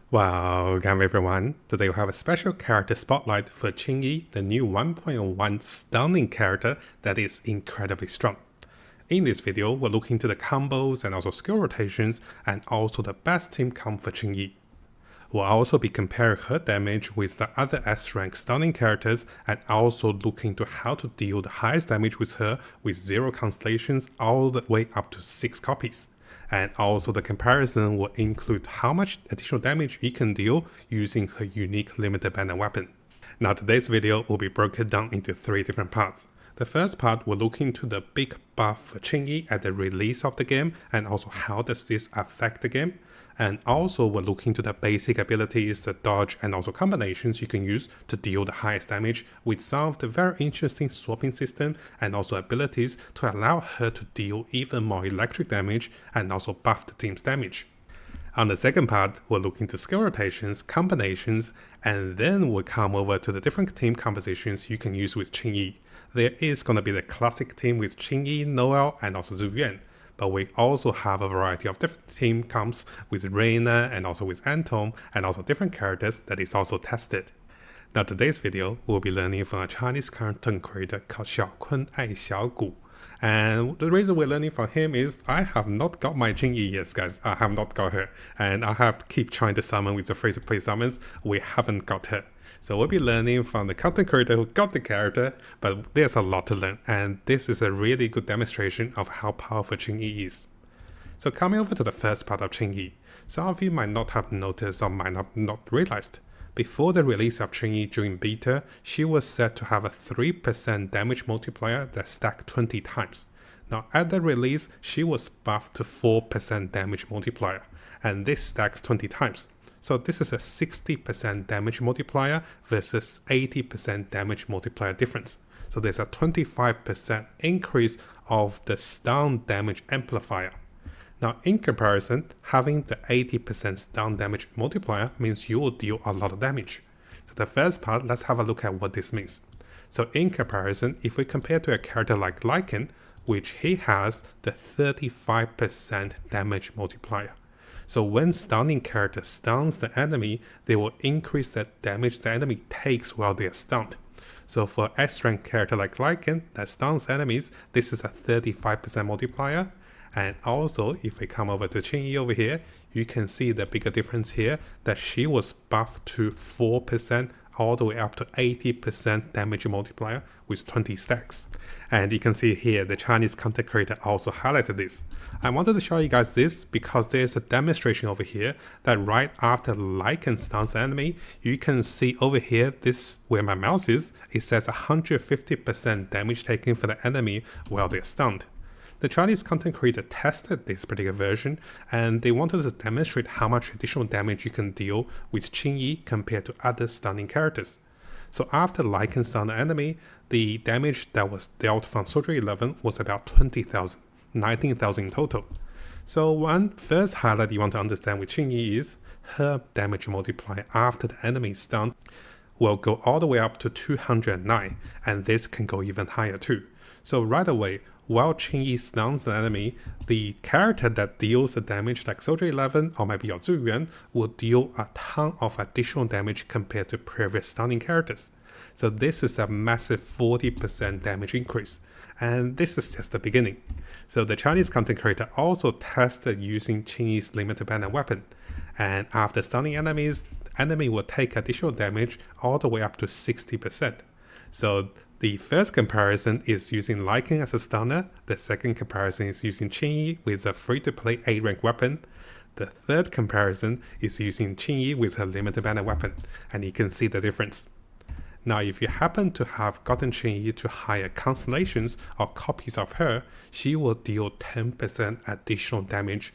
Welcome everyone. Today we have a special character spotlight for Qingiy, the new 1.1 stunning character that is incredibly strong. In this video, we'll look into the combos and also skill rotations and also the best team comp for Qingiy. We'll also be comparing her damage with the other S-rank stunning characters and also look into how to deal the highest damage with her with 0 constellations all the way up to 6 copies. And also the comparison will include how much additional damage you can deal using her unique limited banner weapon. Now today's video will be broken down into 3 different parts. The first part will look into the big buff for Qingiy at the release of the game and also how does this affect the game. And also we'll look into the basic abilities, the dodge and also combinations you can use to deal the highest damage with some of the very interesting swapping system and also abilities to allow her to deal even more electric damage and also buff the team's damage. On the second part, we'll look into skill rotations, combinations, and then we'll come over to the different team compositions you can use with Qingiy. There is going to be the classic team with Qingiy, Noel, and also Yuan. But we also have a variety of different team comps with Reina and also with Anton and also different characters that is also tested. Now today's video, we'll be learning from a Chinese content creator called 小琨爱小蛊. And the reason we're learning from him is I have not got my Qingiy yet, guys. I have not got her. And I have to keep trying to summon with the free-to-play summons. We haven't got her. So we'll be learning from the content creator who got the character, but there's a lot to learn, and this is a really good demonstration of how powerful Qingiy is. So coming over to the first part of Qingiy, some of you might not have noticed or might have not realized. Before the release of Qingiy during beta, she was said to have a 3% damage multiplier that stacked 20 times. Now at the release, she was buffed to 4% damage multiplier, and this stacks 20 times. So this is a 60% damage multiplier versus 80% damage multiplier difference. So there's a 25% increase of the stun damage amplifier. Now in comparison, having the 80% stun damage multiplier means you will deal a lot of damage. So the first part, let's have a look at what this means. So in comparison, if we compare to a character like Lycan, which he has the 35% damage multiplier. So when stunning character stuns the enemy, they will increase the damage the enemy takes while they are stunned. So for S-rank character like Lycan that stuns enemies, this is a 35% multiplier. And also, if we come over to Qingiy over here, you can see the bigger difference here that she was buffed to 4% all the way up to 80% damage multiplier with 20 stacks. And you can see here the Chinese content creator also highlighted this. I wanted to show you guys this because there's a demonstration over here that right after Lycan stuns the enemy, you can see over here, this where my mouse is, it says 150% damage taken for the enemy while they're stunned. The Chinese content creator tested this particular version and they wanted to demonstrate how much additional damage you can deal with Qingiy compared to other stunning characters. So after Lycan stunned the enemy, the damage that was dealt from Soldier 11 was about 20,000, 19,000 in total. So one first highlight you want to understand with Qingiy is her damage multiplier after the enemy is stunned will go all the way up to 209, and this can go even higher too. So right away, while Qingiy stuns the enemy, the character that deals the damage like Soldier 11 or maybe your Yuan will deal a ton of additional damage compared to previous stunning characters. So this is a massive 40% damage increase, and this is just the beginning. So the Chinese content creator also tested using Qingiy's limited banner weapon, and after stunning enemies, enemy will take additional damage all the way up to 60%. So the first comparison is using Lycan as a stunner, the second comparison is using Qingiy with a free-to-play A-rank weapon, the third comparison is using Qingiy with her limited banner weapon, and you can see the difference. Now if you happen to have gotten Qingiy to higher constellations or copies of her, she will deal 10% additional damage.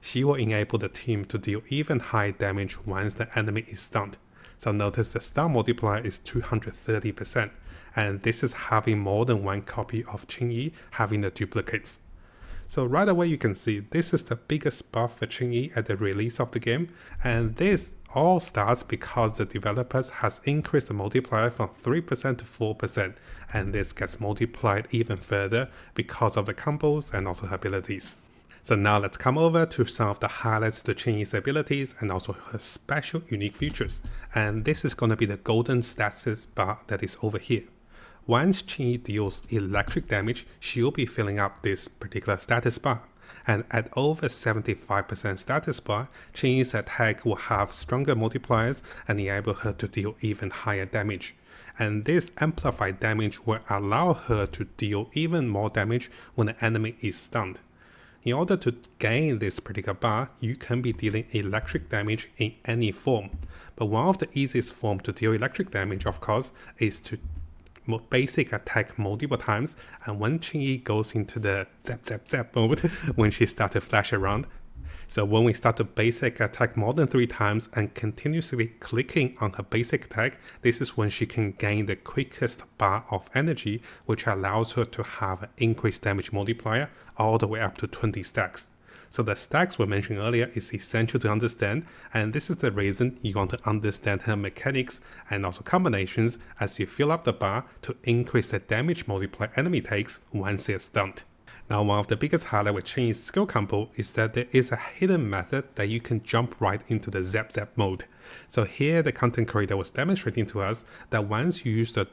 She will enable the team to deal even higher damage once the enemy is stunned. So notice the stun multiplier is 230%. And this is having more than one copy of Qingiy having the duplicates. So right away you can see this is the biggest buff for Qingiy at the release of the game, and this all starts because the developers has increased the multiplier from 3% to 4%, and this gets multiplied even further because of the combos and also abilities. So now let's come over to some of the highlights to Qingyi's abilities and also her special unique features. And this is going to be the golden status bar that is over here. Once Qingyi deals electric damage, she'll be filling up this particular status bar. And at over 75% status bar, Qingyi's attack will have stronger multipliers and enable her to deal even higher damage. And this amplified damage will allow her to deal even more damage when the enemy is stunned. In order to gain this particular bar, you can be dealing electric damage in any form. But one of the easiest forms to deal electric damage, of course, is to basic attack multiple times. And when Qingyi goes into the zap zap zap mode, when she starts to flash around. So when we start to basic attack more than 3 times and continuously clicking on her basic attack, this is when she can gain the quickest bar of energy, which allows her to have an increased damage multiplier all the way up to 20 stacks. So the stacks we mentioned earlier is essential to understand, and this is the reason you want to understand her mechanics and also combinations as you fill up the bar to increase the damage multiplier enemy takes once they're stunned. Now, one of the biggest highlights with Qingyi's skill combo is that there is a hidden method that you can jump right into the zap zap mode. So here the content creator was demonstrating to us that once you use the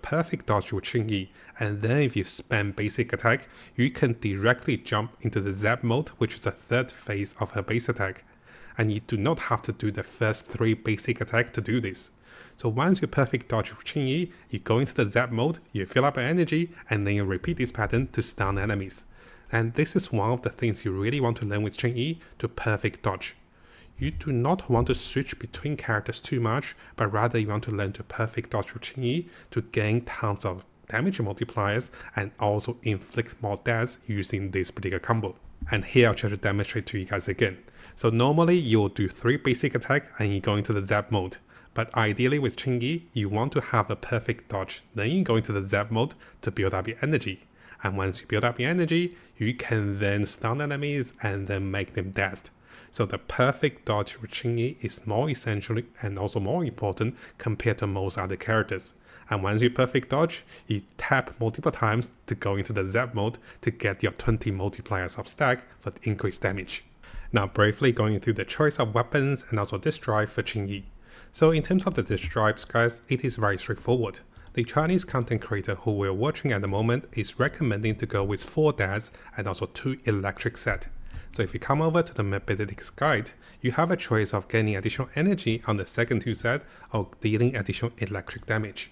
perfect dodge with Qingyi, and then if you spam basic attack, you can directly jump into the zap mode, which is the third phase of her base attack. And you do not have to do the first 3 basic attack to do this. So once you perfect dodge with Qingyi, you go into the zap mode, you fill up your energy, and then you repeat this pattern to stun enemies. And this is one of the things you really want to learn with Qingyi, to perfect dodge. You do not want to switch between characters too much, but rather you want to learn to perfect dodge with Qingyi to gain tons of damage multipliers and also inflict more deaths using this particular combo. And here I'll try to demonstrate to you guys again. So normally you'll do 3 basic attack and you go into the zap mode. But ideally with Qingyi, you want to have a perfect dodge. Then you go into the zap mode to build up your energy. And once you build up your energy, you can then stun enemies and then make them dead. So the perfect dodge with Qingyi is more essential and also more important compared to most other characters. And once you perfect dodge, you tap multiple times to go into the zap mode to get your 20 multipliers of stack for the increased damage. Now briefly going through the choice of weapons and also disk drive for Qingyi. So in terms of the disk drives, guys, it is very straightforward. The Chinese content creator who we're watching at the moment is recommending to go with 4 DAS and also 2 electric set. So if you come over to the Mattjestic guide, you have a choice of gaining additional energy on the second 2 set or dealing additional electric damage.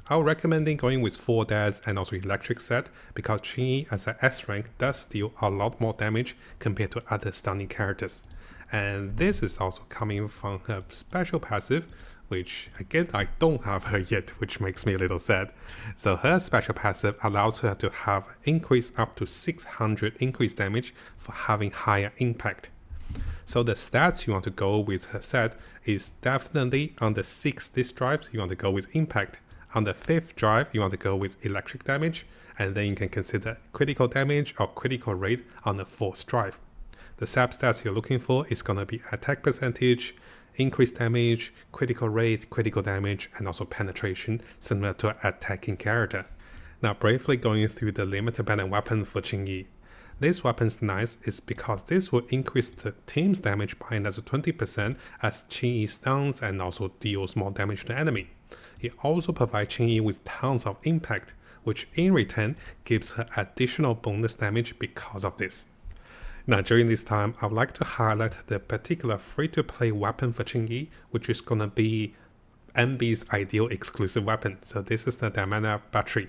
I'll recommend going with 4 DAS and also electric set because Qingyi as an S rank does deal a lot more damage compared to other stunning characters. And this is also coming from her special passive, which again I don't have her yet, which makes me a little sad. So her special passive allows her to have increase up to 600 increased damage for having higher impact. So the stats you want to go with her set is definitely on the 6 disk drives you want to go with impact. On the 5th drive you want to go with electric damage, and then you can consider critical damage or critical rate on the 4th drive. The sub stats you're looking for is going to be attack percentage, increased damage, critical rate, critical damage, and also penetration, similar to an attacking character. Now briefly going through the limited banner weapon for Qingyi. This weapon's nice is because this will increase the team's damage by another 20% as Qingyi stuns and also deals more damage to the enemy. It also provides Qingyi with tons of impact, which in return gives her additional bonus damage because of this. Now during this time, I would like to highlight the particular free-to-play weapon for Qingyi, which is going to be MB's ideal exclusive weapon. So this is the Diamana battery.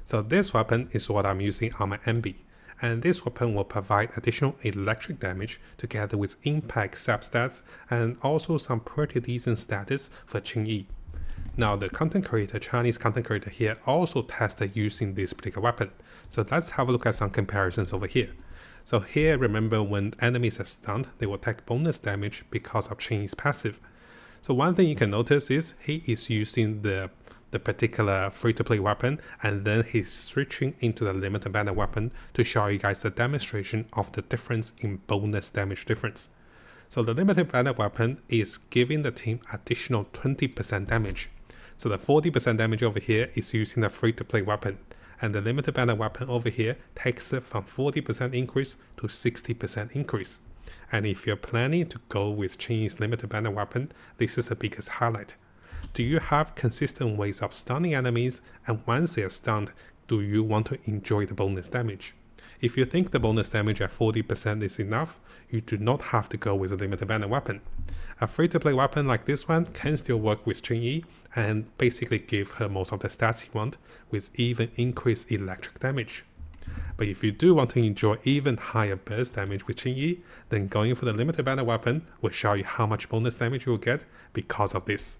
So this weapon is what I'm using on my MB. And this weapon will provide additional electric damage together with impact substats and also some pretty decent status for Qingyi. Now the Chinese content creator here also tested using this particular weapon. So let's have a look at some comparisons over here. So here, remember when enemies are stunned, they will take bonus damage because of Qingyi's passive. So one thing you can notice is he is using the particular free-to-play weapon, and then he's switching into the limited banner weapon to show you guys the demonstration of the difference in bonus damage difference. So the limited banner weapon is giving the team additional 20% damage. So the 40% damage over here is using the free-to-play weapon. and the limited banner weapon over here takes it from 40% increase to 60% increase. And if you're planning to go with Qingyi's limited banner weapon, this is the biggest highlight. Do you have consistent ways of stunning enemies, and once they are stunned, do you want to enjoy the bonus damage? If you think the bonus damage at 40% is enough, you do not have to go with a limited banner weapon. A free-to-play weapon like this one can still work with Qingyi and basically give her most of the stats you want with even increased electric damage. But if you do want to enjoy even higher burst damage with Qingyi, then going for the limited banner weapon will show you how much bonus damage you will get because of this.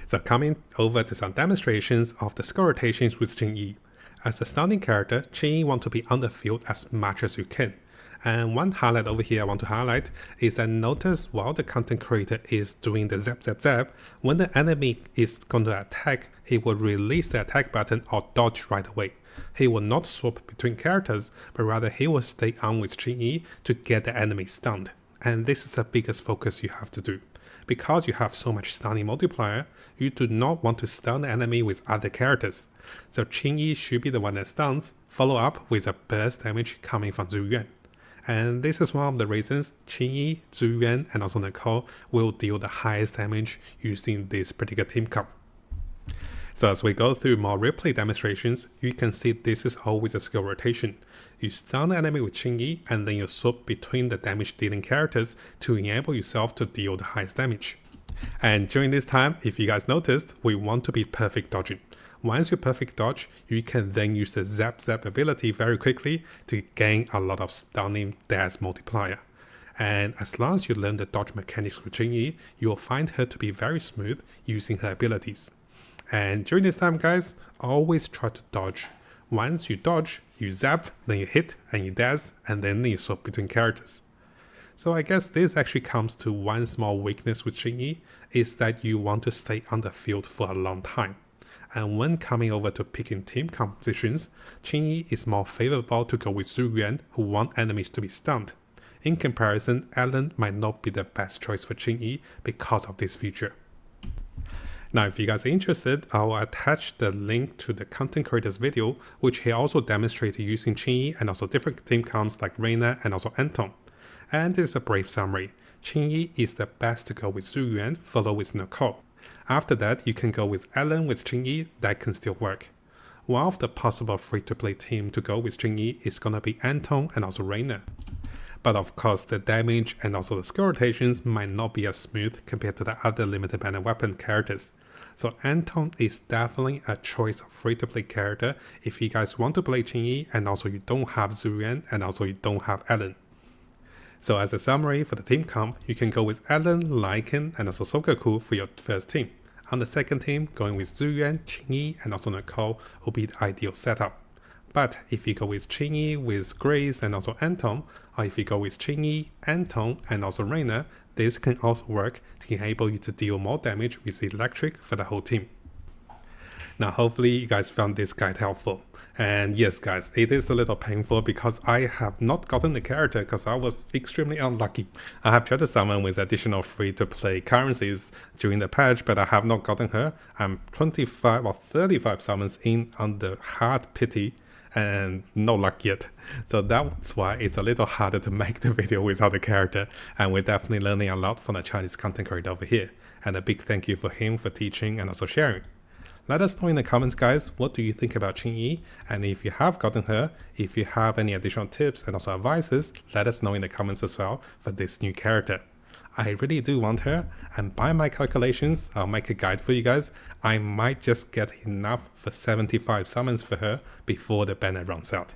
So coming over to some demonstrations of the skill rotations with Qingyi. As a stunning character, Qingyi want to be on the field as much as you can. And one highlight over here I want to highlight is that notice while the content creator is doing the zap zap zap, when the enemy is going to attack, he will release the attack button or dodge right away. He will not swap between characters, but rather he will stay on with Qingyi to get the enemy stunned. And this is the biggest focus you have to do. Because you have so much stunning multiplier, you do not want to stun the enemy with other characters. So Qingyi should be the one that stuns, follow up with a burst damage coming from Yuan. And this is one of the reasons Qingyi, Yuan, and also Nicole will deal the highest damage using this particular team comp. So as we go through more replay demonstrations, you can see this is always a skill rotation. You stun the enemy with Qingyi and then you swap between the damage dealing characters to enable yourself to deal the highest damage. And during this time, if you guys noticed, we want to be perfect dodging. Once you perfect dodge, you can then use the zap zap ability very quickly to gain a lot of stunning dash multiplier. And as long as you learn the dodge mechanics with Qingyi, you will find her to be very smooth using her abilities. And during this time, guys, always try to dodge. Once you dodge, you zap, then you hit, and you dash, and then you swap between characters. So I guess this actually comes to one small weakness with Qingyi, is that you want to stay on the field for a long time. And when coming over to picking team compositions, Qingyi is more favorable to go with Yuan, who want enemies to be stunned. In comparison, Alan might not be the best choice for Qingyi because of this feature. Now, if you guys are interested, I'll attach the link to the content creator's video, which he also demonstrated using Qingyi and also different team comps like Reina and also Anton. And this is a brief summary. Qingyi is the best to go with Yuan, followed with Nicole. After that, you can go with Alan with Qingyi, that can still work. One of the possible free-to-play team to go with Qingyi is gonna be Anton and also Reina. But of course, the damage and also the skill rotations might not be as smooth compared to the other limited banner weapon characters. So Anton is definitely a choice of free-to-play character if you guys want to play Qingyi and also you don't have Yuan and also you don't have Alan. So as a summary for the team comp, you can go with Alan, Lycan, and also Sokaku for your first team. On the second team, going with Yuan, Qingyi, and also Nicole will be the ideal setup. But if you go with Qingyi, with Grace, and also Anton, or if you go with Qingyi, Anton, and also Reina, this can also work to enable you to deal more damage with electric for the whole team. Now, hopefully you guys found this guide helpful. And yes, guys, it is a little painful because I have not gotten the character because I was extremely unlucky. I have tried to summon with additional free-to-play currencies during the patch, but I have not gotten her. I'm 25 or 35 summons in on the hard pity and no luck yet. So that's why it's a little harder to make the video without the character. And we're definitely learning a lot from the Chinese content creator over here. And a big thank you for him for teaching and also sharing. Let us know in the comments, guys, what do you think about Qingyi? And if you have gotten her, if you have any additional tips and also advices, let us know in the comments as well for this new character. I really do want her, and by my calculations, I'll make a guide for you guys. I might just get enough for 75 summons for her before the banner runs out.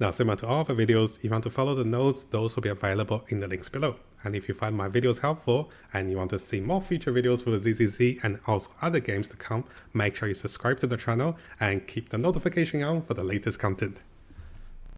Now, similar to all of the videos, if you want to follow the notes, those will be available in the links below. And if you find my videos helpful and you want to see more future videos for ZZZ and also other games to come, make sure you subscribe to the channel and keep the notification on for the latest content.